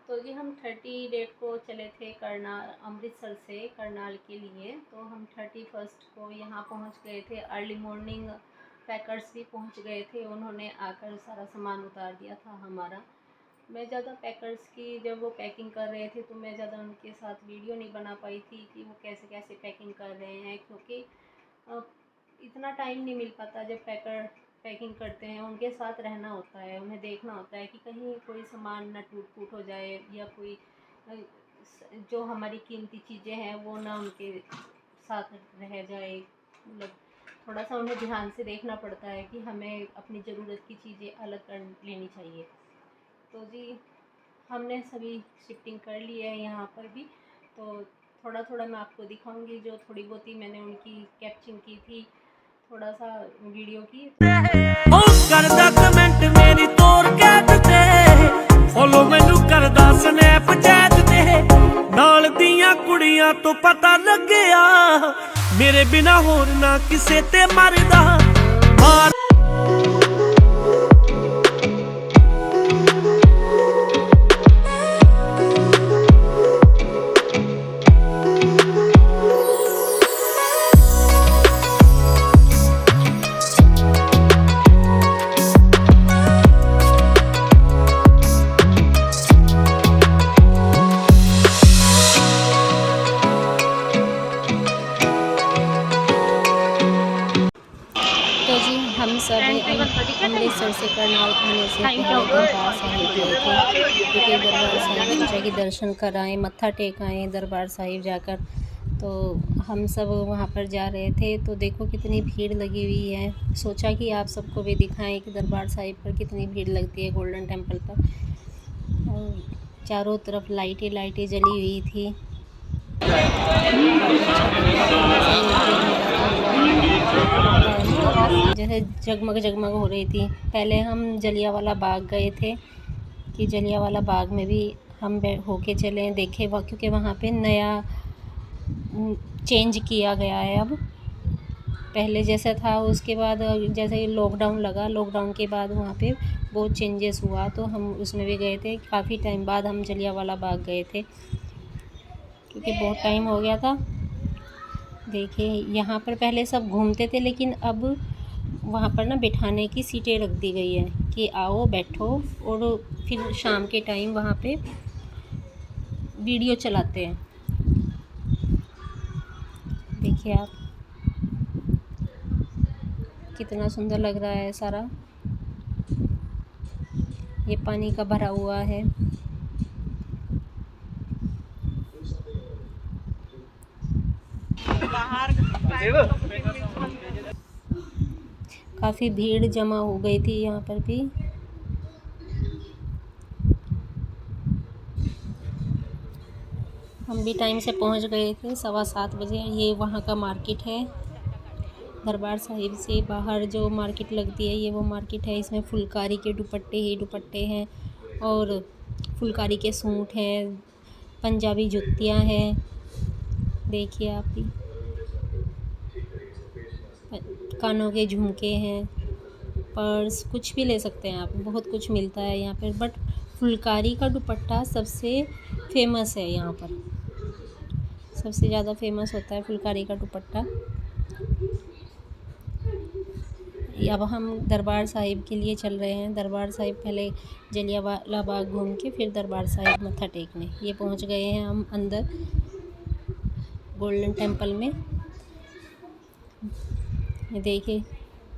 तो जी हम 30 डेट को चले थे करनाल, अमृतसर से करनाल के लिए। तो हम 31 को यहाँ पहुँच गए थे अर्ली मॉर्निंग। पैकर्स भी पहुँच गए थे, उन्होंने आकर सारा सामान उतार दिया था हमारा। मैं ज़्यादा पैकर्स की जब वो पैकिंग कर रहे थे तो मैं ज़्यादा उनके साथ वीडियो नहीं बना पाई थी कि वो कैसे कैसे पैकिंग कर रहे हैं, क्योंकि इतना टाइम नहीं मिल पाता। जब पैकिंग करते हैं उनके साथ रहना होता है, उन्हें देखना होता है कि कहीं कोई सामान ना टूट फूट हो जाए या कोई जो हमारी कीमती चीज़ें हैं वो ना उनके साथ रह जाए। मतलब थोड़ा सा उन्हें ध्यान से देखना पड़ता है कि हमें अपनी ज़रूरत की चीज़ें अलग कर लेनी चाहिए। तो जी हमने सभी शिफ्टिंग कर ली है यहाँ पर भी। तो थोड़ा थोड़ा मैं आपको दिखाऊंगी, जो थोड़ी बहुत ही मैंने उनकी कैप्चरिंग की थी, थोड़ा सा वीडियो की। करदा कमेंट मेरी तोर कैट ते फॉलो मैनू करदा स्नैपचैट ते नाल दियां कुड़ियां तो पता लगया मेरे बिना होर ना किसे ते मरदा मार। तो जी हम सब अमृतसर से करनाल आने से पहले दरबार साहिब गए थे, क्योंकि दरबार साहिब सोचा कि दर्शन कर आएँ, मत्था टेक आएँ दरबार साहिब जाकर। तो हम सब वहाँ पर जा रहे थे तो देखो कितनी भीड़ लगी हुई है। सोचा कि आप सबको भी दिखाएं कि दरबार साहिब पर कितनी भीड़ लगती है गोल्डन टेम्पल पर। और चारों तरफ लाइटें लाइटें जली हुई थी। जैसे जगमग जगमग हो रही थी। पहले हम जलियांवाला बाग गए थे कि जलियांवाला बाग में भी हम होके चले देखे, क्योंकि वहाँ पे नया चेंज किया गया है। अब पहले जैसा था, उसके बाद जैसे लॉकडाउन लगा, लॉकडाउन के बाद वहाँ पे बहुत चेंजेस हुआ, तो हम उसमें भी गए थे। काफ़ी टाइम बाद हम जलियांवाला बाग गए थे, क्योंकि बहुत टाइम हो गया था। देखिए यहाँ पर पहले सब घूमते थे, लेकिन अब वहाँ पर ना बिठाने की सीटें रख दी गई है कि आओ बैठो, और फिर शाम के टाइम वहाँ पे वीडियो चलाते हैं। देखिए आप कितना सुंदर लग रहा है सारा। ये पानी का भरा हुआ है। काफ़ी भीड़ जमा हो गई थी यहाँ पर भी। हम भी टाइम से पहुँच गए थे, 7:15 बजे। ये वहाँ का मार्केट है। दरबार साहिब से बाहर जो मार्केट लगती है, ये वो मार्केट है। इसमें फुलकारी के दुपट्टे ही दुपट्टे हैं, और फुलकारी के सूट हैं, पंजाबी जुतियाँ हैं। देखिए आप भी, कानों के झुमके हैं, पर्स, कुछ भी ले सकते हैं आप। बहुत कुछ मिलता है यहाँ पर, बट फुलकारी का दुपट्टा सबसे फेमस है यहाँ पर। सबसे ज़्यादा फेमस होता है फुलकारी का दुपट्टा। अब हम दरबार साहिब के लिए चल रहे हैं। दरबार साहिब पहले जलियांवाला बाग घूम के फिर दरबार साहिब मत्था टेकने ये पहुंच गए हैं हम अंदर गोल्डन टेम्पल में। ये देखिए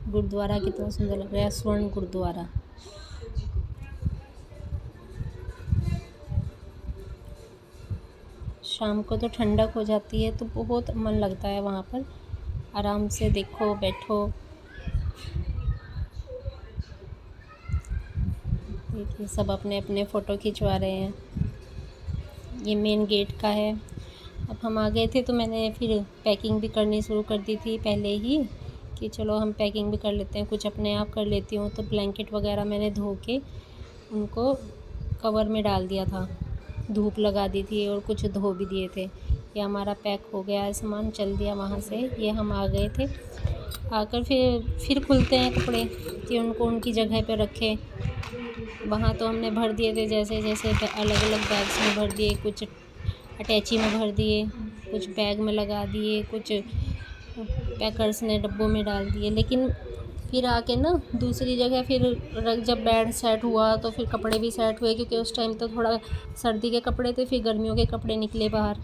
गुरुद्वारा कितना सुंदर लग रहा है, स्वर्ण गुरुद्वारा। शाम को तो ठंडक हो जाती है, तो बहुत मन लगता है वहाँ पर आराम से देखो बैठो। देखिए सब अपने अपने फ़ोटो खिंचवा रहे हैं। ये मेन गेट का है। अब हम आ गए थे तो मैंने फिर पैकिंग भी करनी शुरू कर दी थी पहले ही, कि चलो हम पैकिंग भी कर लेते हैं, कुछ अपने आप कर लेती हूँ। तो ब्लैंकेट वगैरह मैंने धो के उनको कवर में डाल दिया था, धूप लगा दी थी, और कुछ धो भी दिए थे। ये हमारा पैक हो गया है सामान, चल दिया वहाँ से। ये हम आ गए थे, आकर फिर खुलते हैं कपड़े कि उनको उनकी जगह पे रखें। वहाँ तो हमने भर दिए थे जैसे जैसे अलग अलग बैग्स में भर दिए, कुछ अटैची में भर दिए, कुछ बैग में लगा दिए, कुछ पैकर्स ने डब्बों में डाल दिए। लेकिन फिर आके ना दूसरी जगह फिर जब बेड सेट हुआ तो फिर कपड़े भी सेट हुए, क्योंकि उस टाइम तो थोड़ा सर्दी के कपड़े थे, फिर गर्मियों के कपड़े निकले बाहर।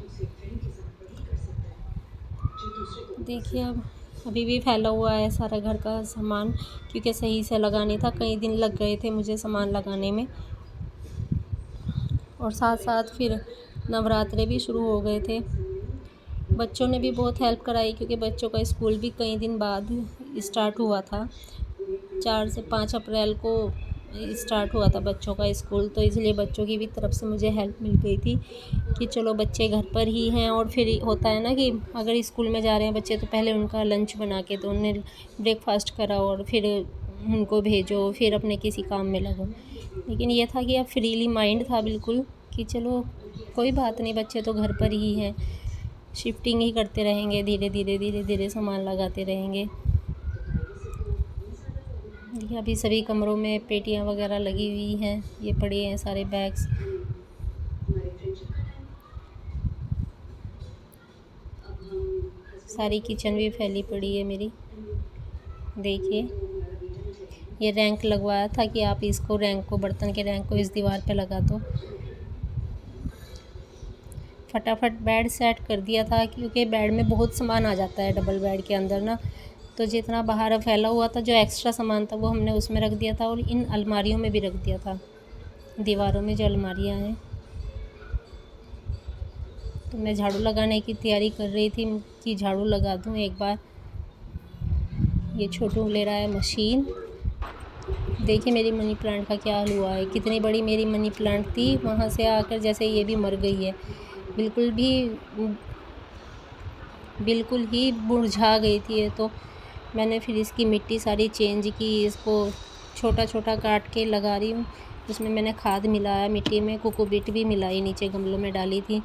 देखिए अब अभी भी फैला हुआ है सारा घर का सामान, क्योंकि सही से लगा नहीं था, कई दिन लग गए थे मुझे सामान लगाने में। और साथ साथ फिर नवरात्रे भी शुरू हो गए थे। बच्चों ने भी बहुत हेल्प कराई, क्योंकि बच्चों का स्कूल भी कई दिन बाद स्टार्ट हुआ था। 4 से 5 अप्रैल को स्टार्ट हुआ था बच्चों का स्कूल, तो इसलिए बच्चों की भी तरफ से मुझे हेल्प मिल गई थी कि चलो बच्चे घर पर ही हैं। और फिर होता है ना कि अगर स्कूल में जा रहे हैं बच्चे तो पहले उनका लंच बना के दो, उन्हें ब्रेकफास्ट कराओ और फिर उनको भेजो, फिर अपने किसी काम में लगो। लेकिन ये था कि अब फ्रीली माइंड था बिल्कुल कि चलो कोई बात नहीं, बच्चे तो घर पर ही हैं, शिफ्टिंग ही करते रहेंगे, धीरे धीरे सामान लगाते रहेंगे। देखिए अभी सभी कमरों में पेटियां वगैरह लगी हुई हैं, ये पड़े हैं सारे बैग्स। सारी किचन भी फैली पड़ी है मेरी। देखिए ये रैंक लगवाया था कि आप इसको रैंक को, बर्तन के रैंक को इस दीवार पे लगा दो। फटाफट बेड सेट कर दिया था, क्योंकि बेड में बहुत सामान आ जाता है डबल बेड के अंदर ना, तो जितना बाहर फैला हुआ था जो एक्स्ट्रा सामान था वो हमने उसमें रख दिया था, और इन अलमारियों में भी रख दिया था, दीवारों में जो अलमारियां हैं। तो मैं झाड़ू लगाने की तैयारी कर रही थी कि झाड़ू लगा दूं एक बार। ये छोटू ले रहा है मशीन। देखिए मेरी मनी प्लांट का क्या हाल हुआ है, कितनी बड़ी मेरी मनी प्लांट थी, वहाँ से आकर जैसे ये भी मर गई है, बिल्कुल ही मुरझा गई थी ये। तो मैंने फिर इसकी मिट्टी सारी चेंज की, इसको छोटा छोटा काट के लगा रही हूँ। उसमें मैंने खाद मिलाया, मिट्टी में कोकोपीट भी मिलाई, नीचे गमलों में डाली थी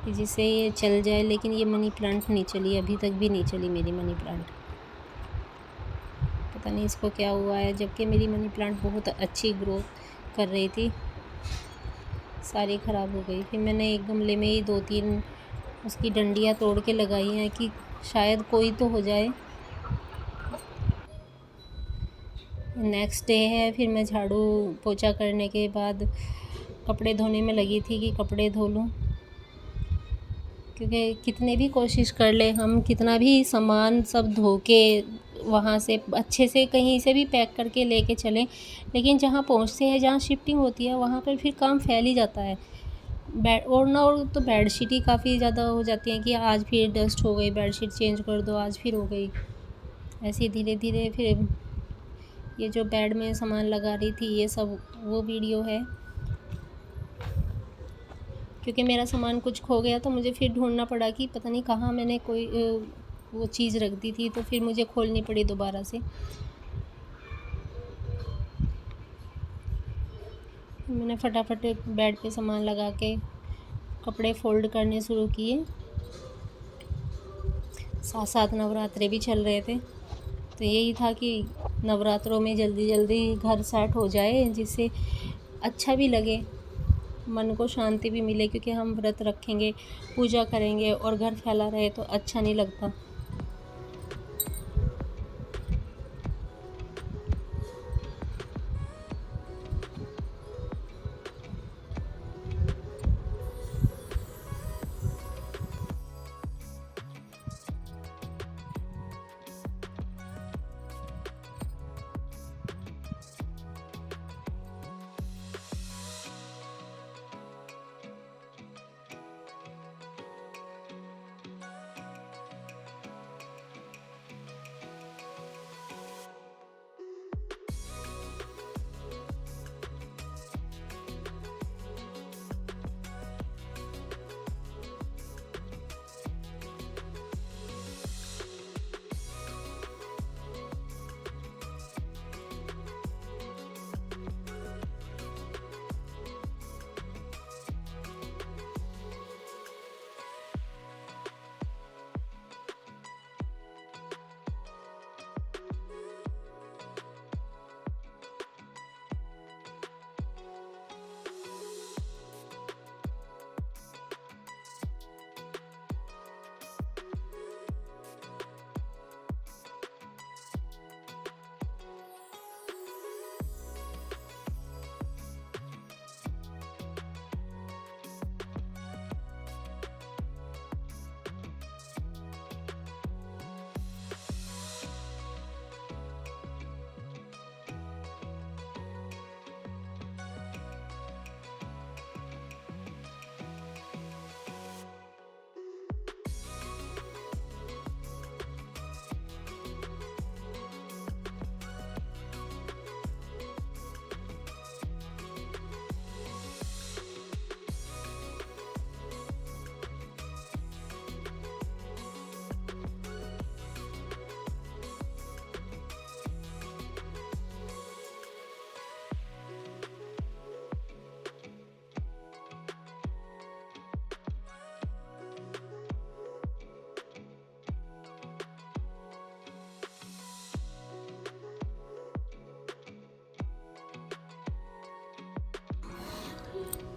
जिससे ये चल जाए। लेकिन ये मनी प्लांट नहीं चली, अभी तक भी नहीं चली मेरी मनी प्लांट, पता नहीं इसको क्या हुआ है, जबकि मेरी मनी प्लांट बहुत अच्छी ग्रोथ कर रही थी, सारी ख़राब हो गई। फिर मैंने एक गमले में ही 2-3 उसकी डंडियाँ तोड़ के लगाई हैं कि शायद कोई तो हो जाए। नेक्स्ट डे है, फिर मैं झाड़ू पोछा करने के बाद कपड़े धोने में लगी थी कि कपड़े धो लूँ, क्योंकि कितने भी कोशिश कर ले हम, कितना भी सामान सब धो के वहाँ से अच्छे से कहीं से भी पैक करके लेके चलें, लेकिन जहाँ पहुँचते हैं, जहाँ शिफ्टिंग होती है, वहाँ पर फिर काम फैल ही जाता है। और तो बेडशीट ही काफ़ी ज़्यादा हो जाती हैं कि आज फिर डस्ट हो गई, बेडशीट चेंज कर दो, आज फिर हो गई। ऐसे धीरे धीरे फिर ये जो बेड में सामान लगा रही थी, ये सब वो वीडियो है, क्योंकि मेरा सामान कुछ खो गया तो मुझे फिर ढूंढना पड़ा कि पता नहीं कहाँ मैंने कोई वो चीज़ रख दी थी, तो फिर मुझे खोलनी पड़ी दोबारा से। मैंने फटाफट बेड पे सामान लगा के कपड़े फोल्ड करने शुरू किए। साथ साथ नवरात्रे भी चल रहे थे, तो यही था कि नवरात्रों में जल्दी जल्दी घर सेट हो जाए, जिससे अच्छा भी लगे, मन को शांति भी मिले, क्योंकि हम व्रत रखेंगे, पूजा करेंगे और घर फैला रहे तो अच्छा नहीं लगता।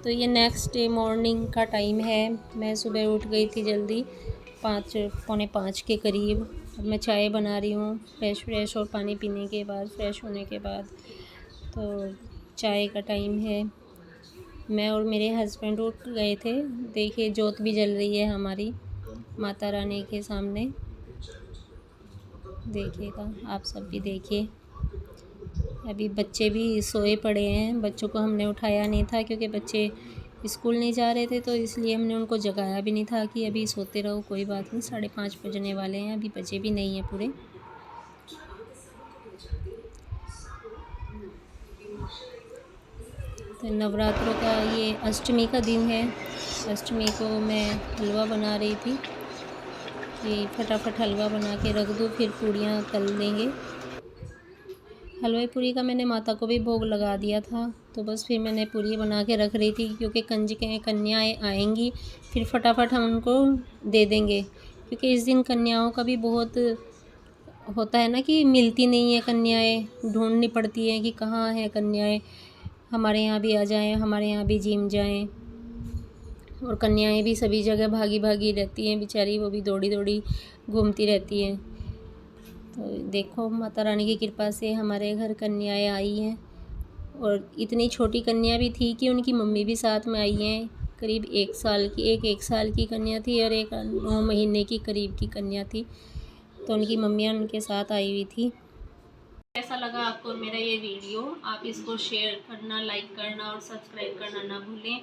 तो ये नेक्स्ट डे मॉर्निंग का टाइम है। मैं सुबह उठ गई थी जल्दी 5 पौने 5 के करीब। अब मैं चाय बना रही हूँ फ्रेश और पानी पीने के बाद, फ्रेश होने के बाद। तो चाय का टाइम है। मैं और मेरे हस्बैंड उठ गए थे। देखिए जोत भी जल रही है हमारी माता रानी के सामने, देखिएगा आप सब भी देखिए। अभी बच्चे भी सोए पड़े हैं, बच्चों को हमने उठाया नहीं था क्योंकि बच्चे स्कूल नहीं जा रहे थे, तो इसलिए हमने उनको जगाया भी नहीं था कि अभी सोते रहो, कोई बात नहीं, 5:30 बजने वाले हैं, अभी बजे भी नहीं हैं पूरे। तो नवरात्रों का ये अष्टमी का दिन है। अष्टमी को मैं हलवा बना रही थी कि फटाफट हलवा बना के रख दूँ, फिर पूड़ियाँ तल देंगे। हलवे पूरी का मैंने माता को भी भोग लगा दिया था, तो बस फिर मैंने पूरी बना के रख रही थी क्योंकि कंजकें कन्याएँ आएंगी, फिर फटाफट हम उनको दे देंगे। क्योंकि इस दिन कन्याओं का भी बहुत होता है ना कि मिलती नहीं है कन्याएँ, ढूंढनी पड़ती हैं कि कहाँ है कन्याएँ, हमारे यहाँ भी आ जाएँ, हमारे यहाँ भी जिम जाएँ। और कन्याएँ भी सभी जगह भागी भागी रहती हैं बेचारी, वो भी दौड़ी दौड़ी घूमती रहती हैं। तो देखो माता रानी की कृपा से हमारे घर कन्याएँ आई हैं, और इतनी छोटी कन्या भी थी कि उनकी मम्मी भी साथ में आई हैं। करीब 1 साल की, एक साल की कन्या थी और एक 9 महीने की करीब की कन्या थी, तो उनकी मम्मियाँ उनके साथ आई हुई थी। कैसा लगा आपको मेरा ये वीडियो? आप इसको शेयर करना, लाइक करना और सब्सक्राइब करना ना भूलें।